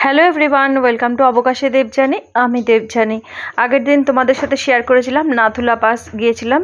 Hello everyone, welcome to অবকাশে দেবযানী। আমি দেবযানী। আগের দিন তোমাদের সাথে শেয়ার করেছিলাম নাথুলা পাস গিয়েছিলাম,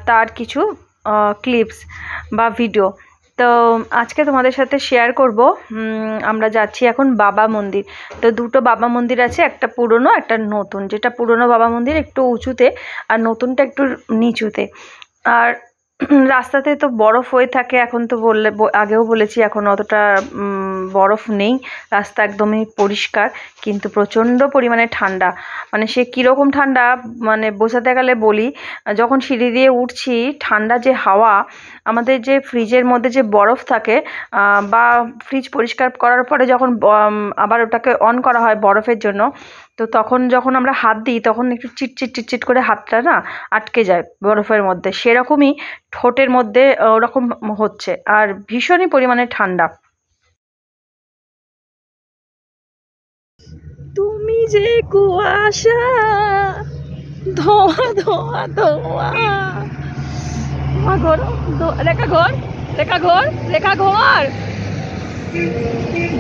তার কিছু ক্লিপস বা ভিডিও। তো আজকে তোমাদের সাথে শেয়ার করব। আমরা যাচ্ছি এখন বাবা মন্দির। তো দুটো বাবা মন্দির আছে, একটা পুরনো একটা নতুন। যেটা পুরনো বাবা মন্দির একটু উঁচুতে আর নতুনটা একটু নিচুতে। আর রাস্তাতে তো বরফ হয়ে থাকে, এখন তো আগেও বলেছি এখন অতটা বরফ নেই, রাস্তা একদমই পরিষ্কার, কিন্তু প্রচণ্ড পরিমাণে ঠান্ডা। মানে সে কীরকম ঠান্ডা মানে বোঝাতে গেলে বলি, যখন সিঁড়ি দিয়ে উঠছি ঠান্ডা যে হাওয়া, আমাদের যে ফ্রিজের মধ্যে যে বরফ থাকে বা ফ্রিজ পরিষ্কার করার পরে যখন আবার ওটাকে অন করা হয় বরফের জন্য, তো তখন যখন আমরা হাত দিই তখন একটু চিটচিট করে হাতটা না আটকে যায় বরফের মধ্যে, সেরকমই ঠোঁটের মধ্যে ওরকম হচ্ছে। আর ভীষণই পরিমাণে ঠান্ডা। তুমি যে কুয়াশা, ধোয়া ধোয়া ধোয়া, রেখা ঘর রেখা ঘর রেখা ঘর,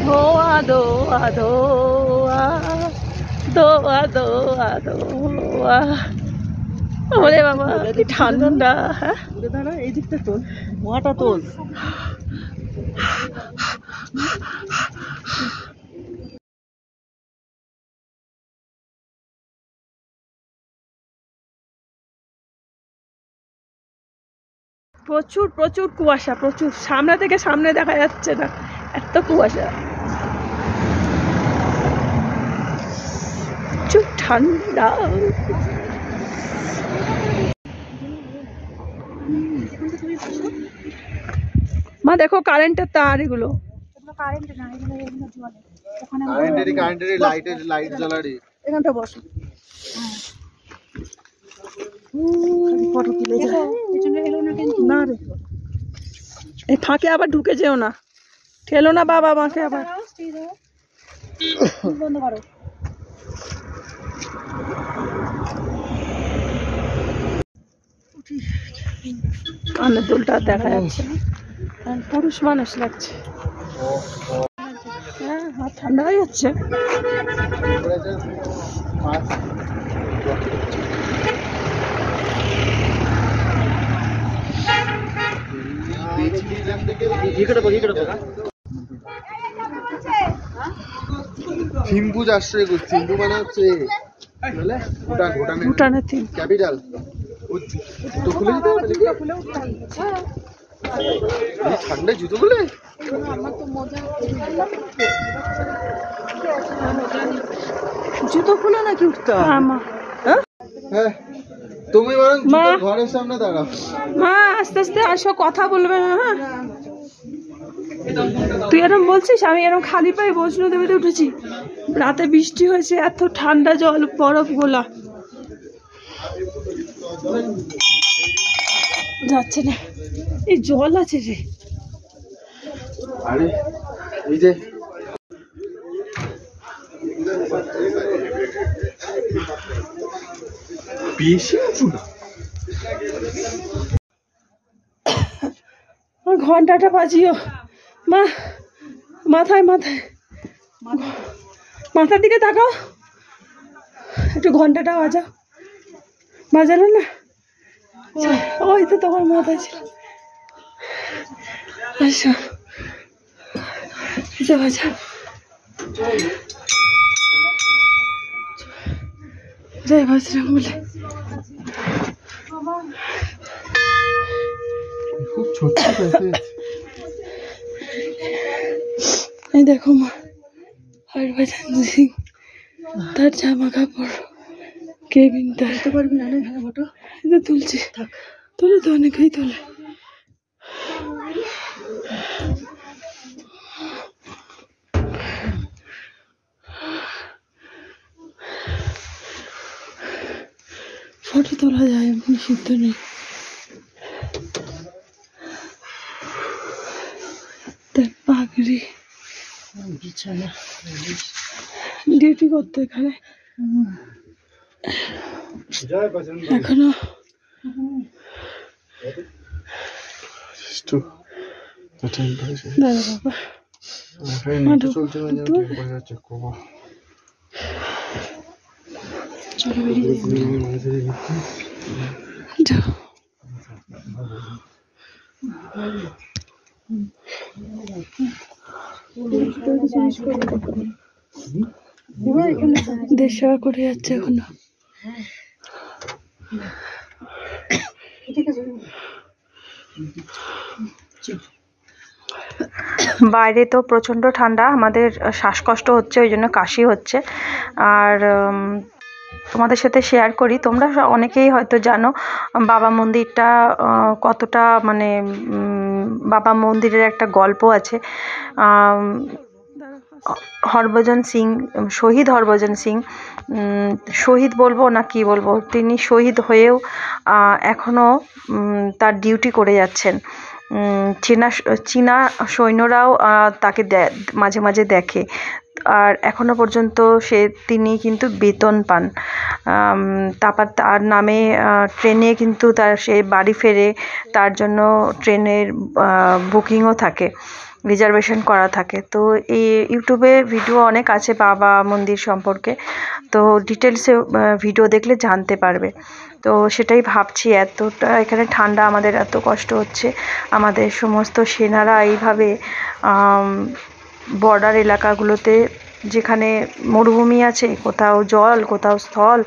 ধোয়া ধোয়া ধোয়া ধোয়া ধোয়া ধোয়া। ওরে বাবা কি ঠান্ডা। হ্যাঁ এই দিকটা তোল, ধোঁয়াটা তোল। প্রচুর প্রচুর কুয়াশা, প্রচুর। সামনে থেকে সামনে দেখা যাচ্ছে না, এত কুয়াশা, প্রচুর ঠান্ডা। মা দেখো কারেন্টের তার, এগুলো এখানটা বসো। না রে, এই ফাঁকে আবার ঢুকে যেও না, ঠেলো না বাবা মাকে আবার। কানের দুলটা দেখা যাচ্ছে, পুরুষ মানুষ লাগছে। হ্যাঁ হাত ঠান্ডা হয়ে যাচ্ছে। থিম্পু যাচ্ছে, থিম্পু মানে হচ্ছে ভুটানের থিম ক্যাপিটাল। ঠান্ডায় জুতো খুলে জুতো খুলে নাকি উঠতে হবে? হ্যাঁ তুমি ঘরের সামনে দাঁড়াও। মা আস্তে আস্তে আসো, কথা বলবে না। হ্যাঁ তুই এরকম বলছিস, আমি এরকম খালি পায়ে বৈষ্ণোদেবীতে উঠেছি, রাতে বৃষ্টি হয়েছে, এত ঠান্ডা জল, বরফ গোলা যাচ্ছে না। এই জল আছে রে, আরে এই যে ঘন্টাটা বাজিও মা, মাথায় মাথায় মাথার দিকে তাকাও একটু, ঘন্টাটা বাজাও। বাজালো না, ওই তো তোমার মাথায় ছিল। আচ্ছা বাজা, জয় বজরং বলে। খুব ছোট এই দেখো মা, হরভজন সিং, তার জামা কাপড় কেবিন, তুলতে পারবি না ফটো? এটা তুলছি, তোলে তো অনেকেই তোলে। ফটো তোলা যায়, এমনি সিদ্ধ নেই। দেখ পাগড়ি, ডিউটি করতে এখানে এখনো। দাদা বাবা চলছে দেশ সেবা করে যাচ্ছে এখনো। বাইরে তো প্রচণ্ড ঠান্ডা, আমাদের শ্বাসকষ্ট হচ্ছে, ওই জন্য কাশি হচ্ছে। আর তোমাদের সাথে শেয়ার করি, তোমরা অনেকেই হয়তো জানো বাবা মন্দিরটা কতটা, মানে বাবা মন্দিরের একটা গল্প আছে। হরভজন সিং, শহীদ হরভজন সিং, শহীদ বলবো না কি বলবো, তিনি শহীদ হয়েও এখনও তার ডিউটি করে যাচ্ছেন। চীনা সৈন্যরাও তাকে মাঝে মাঝে দেখে, আর এখনো পর্যন্ত তিনি কিন্তু বেতন পান। তারপর তার নামে ট্রেনে কিন্তু সে বাড়ি ফেরে, তার জন্য ট্রেনের বুকিংও থাকে, রিজার্ভেশন করা থাকে। তো এই ইউটিউবে ভিডিও অনেক আছে বাবা মন্দির সম্পর্কে, তো ডিটেলসে ভিডিও দেখলে জানতে পারবে। তো সেটাই ভাবছি, এতটা এখানে ঠান্ডা, আমাদের এত কষ্ট হচ্ছে, আমাদের সমস্ত সেনারা এইভাবে বর্ডার এলাকাগুলোতে, যেখানে মরুভূমি আছে, কোথাও জল কোথাও স্থল,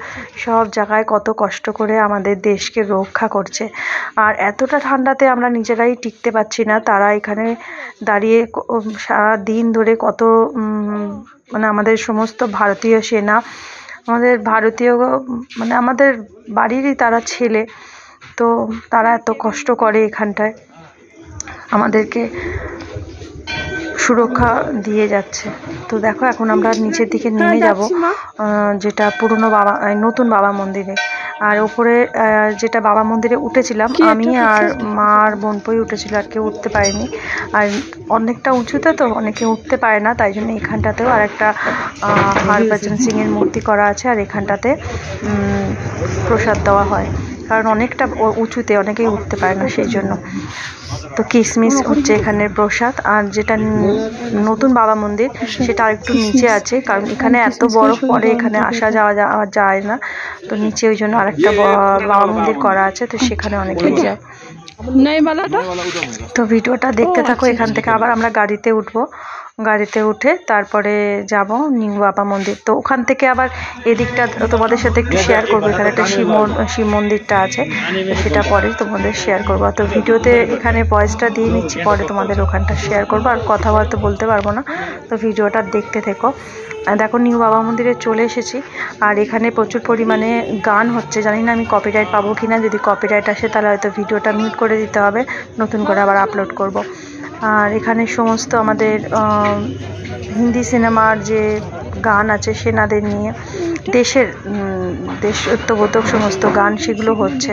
সব জায়গায় কত কষ্ট করে আমাদের দেশকে রক্ষা করছে। আর এতটা ঠান্ডাতে আমরা নিজেরাই টিকতে পারছি না, তারা এখানে দাঁড়িয়ে সারা দিন ধরে কত, মানে আমাদের সমস্ত ভারতীয় সেনা, আমাদের ভারতীয়, মানে আমাদের বাড়িরই তারা ছেলে, তো তারা এত কষ্ট করে এখানটায় আমাদেরকে সুরক্ষা দিয়ে যাচ্ছে। তো দেখো এখন আমরা নিচের দিকে নেমে যাব, যেটা পুরনো নতুন বাবা মন্দিরে। আর ওপরে যেটা বাবা মন্দিরে উঠেছিলাম আমি আর মা আর বোনপই উঠেছিল, আর কেউ উঠতে পারেনি। আর অনেকটা উঁচুতে তো অনেকে উঠতে পারে না, তাই জন্য এখানটাতেও আর একটা হরভজন সিংয়ের মূর্তি করা আছে, আর এখানটাতে প্রসাদ দেওয়া হয়, কারণ অনেকটা উঁচুতে অনেকেই উঠতে পারে না, সেই জন্য। তো কিশমিশ হচ্ছে এখানের প্রসাদ। আর যেটা নতুন বাবা মন্দির সেটা আরেকটু নিচে আছে, কারণ এখানে এত বরফ পড়ে, এখানে আসা যাওয়া যায় না, তো নিচে ওই জন্য আরেকটা বাবা মন্দির করা আছে, তো সেখানে অনেকেই যায়। তো ভিডিওটা দেখতে থাকো, এখান থেকে আবার আমরা গাড়িতে উঠবো, গাড়িতে উঠে তারপরে যাব নিউ বাবা মন্দির। তো ওখান থেকে আবার এদিকটা তোমাদের সাথে একটু শেয়ার করবো, এখানে একটা শিব মন্দিরটা আছে, সেটা পরে তোমাদের শেয়ার করবো। তো ভিডিওতে এখানে ভয়েসটা দিয়ে নিচ্ছি, পরে তোমাদের ওখানটা শেয়ার করবো, আর কথা হয়তো বলতে পারবো না, তো ভিডিওটা দেখতে থেকো। দেখো নিউ বাবা মন্দিরে চলে এসেছি, আর এখানে প্রচুর পরিমাণে গান হচ্ছে, জানি না আমি কপিরাইট পাবো কিনা, যদি কপিরাইট আসে তাহলে হয়তো ভিডিওটা মিউট করে দিতে হবে, নতুন করে আবার আপলোড করব। আর এখানে সমস্ত আমাদের হিন্দি সিনেমার যে গান আছে সেনাদের নিয়ে, দেশত্ববোধক সমস্ত গান, সেগুলো হচ্ছে।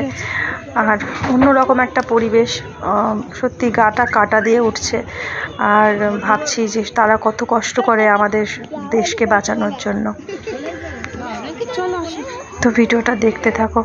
আর অন্যরকম একটা পরিবেশ, সত্যি গাটা কাটা দিয়ে উঠছে। আর ভাবছি যে তারা কত কষ্ট করে আমাদের দেশকে বাঁচানোর জন্য। তো ভিডিওটা দেখতে থাকো।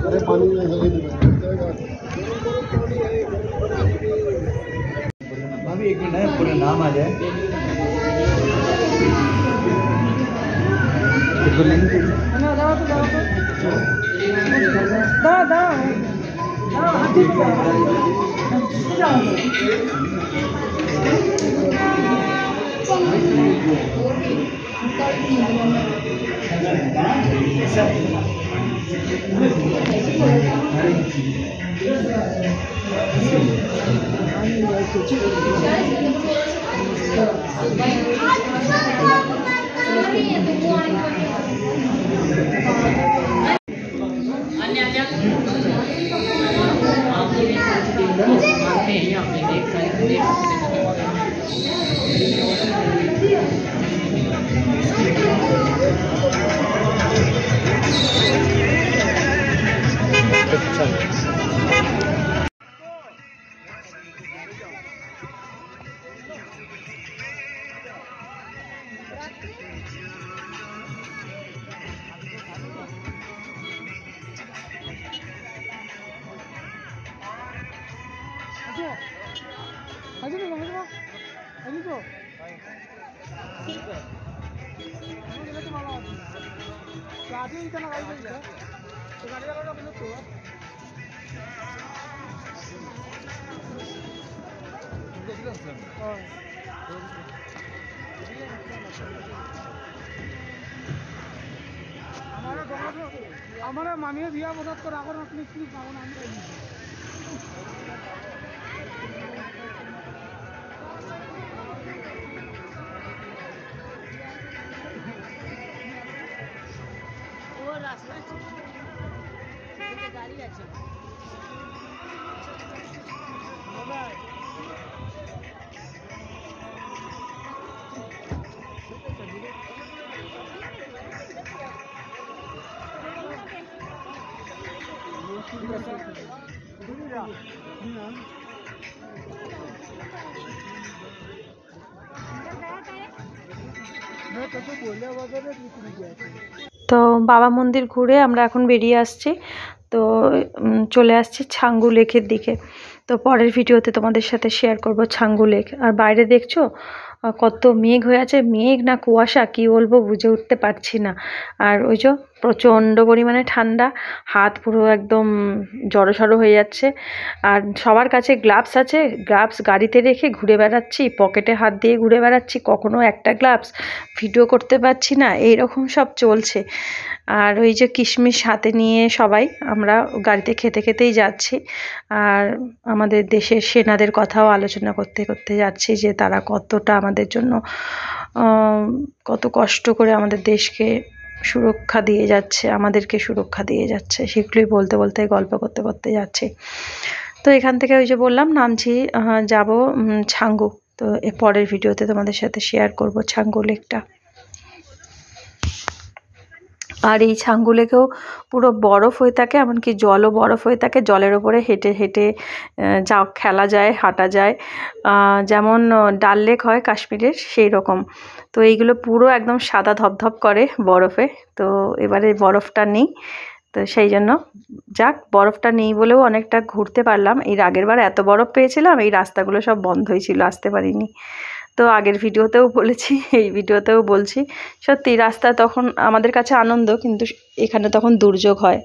अरे पानी में अभी 1 मिनट है, पूरा नाम आ जाए। हमारा मामिया बिया मदद कर आगर अपनी स्लिप पावन हम वो रास्ता गाड़ी আছে তো বাবা মন্দির ঘুরে আমরা এখন বেরিয়ে আসছি। তো চলে আসছি ছাঙ্গু লেকের দিকে। তো পরের ভিডিওতে তোমাদের সাথে শেয়ার করব ছাঙ্গু লেক। আর বাইরে দেখছো কত মেঘ হয়ে আছে, মেঘ না কুয়াশা কি বলবো বুঝে উঠতে পারছি না। আর ওই যে প্রচণ্ড পরিমাণে ঠান্ডা, হাত পুরো একদম জড়সড় হয়ে যাচ্ছে। আর সবার কাছে গ্লাভস আছে, গ্লাভস গাড়িতে রেখে ঘুরে বেড়াচ্ছি, পকেটে হাত দিয়ে ঘুরে বেড়াচ্ছি, কখনো একটা গ্লাভস ভিডিও করতে পারছি না, এইরকম সব চলছে। আর ওই যে কিশমিশ হাতে নিয়ে সবাই আমরা গাড়িতে খেতে খেতেই যাচ্ছি। আর আমাদের দেশের সেনাদের কথাও আলোচনা করতে করতে যাচ্ছি যে তারা কতটা আমাদের জন্য কত কষ্ট করে আমাদের দেশকে সুরক্ষা দিয়ে যাচ্ছে, আমাদেরকে সুরক্ষা দিয়ে যাচ্ছে, সেগুলোই বলতে বলতে গল্প করতে করতে যাচ্ছি। তো এখান থেকে ওই যে বললাম নামছি, যাব ছাঙ্গু। তো এর পরের ভিডিওতে তোমাদের সাথে শেয়ার করব ছাঙ্গু লেকটা। আর এই ছাঙ্গু লেকেও পুরো বরফ হয়ে থাকে, এমনকি জলও বরফ হয়ে থাকে, জলের ওপরে হেঁটে হেঁটে খেলা যায়, হাঁটা যায়, যেমন ডাল লেক হয় কাশ্মীরের সেই রকম। তো এইগুলো পুরো একদম সাদা ধপধপ করে বরফে। তো এবারে বরফটা নেই, তো সেই জন্য যাক বরফটা নেই বলেও অনেকটা ঘুরতে পারলাম। এর আগের বার এত বরফ পেয়েছিলাম, এই রাস্তাগুলো সব বন্ধই ছিল, আসতে পারিনি। তো আগের ভিডিওতেও বলেছি, এই ভিডিওতেও বলছি, সত্যি রাস্তা তখন আমাদের কাছে আনন্দ, কিন্তু এখানে তখন দুর্যোগ হয়।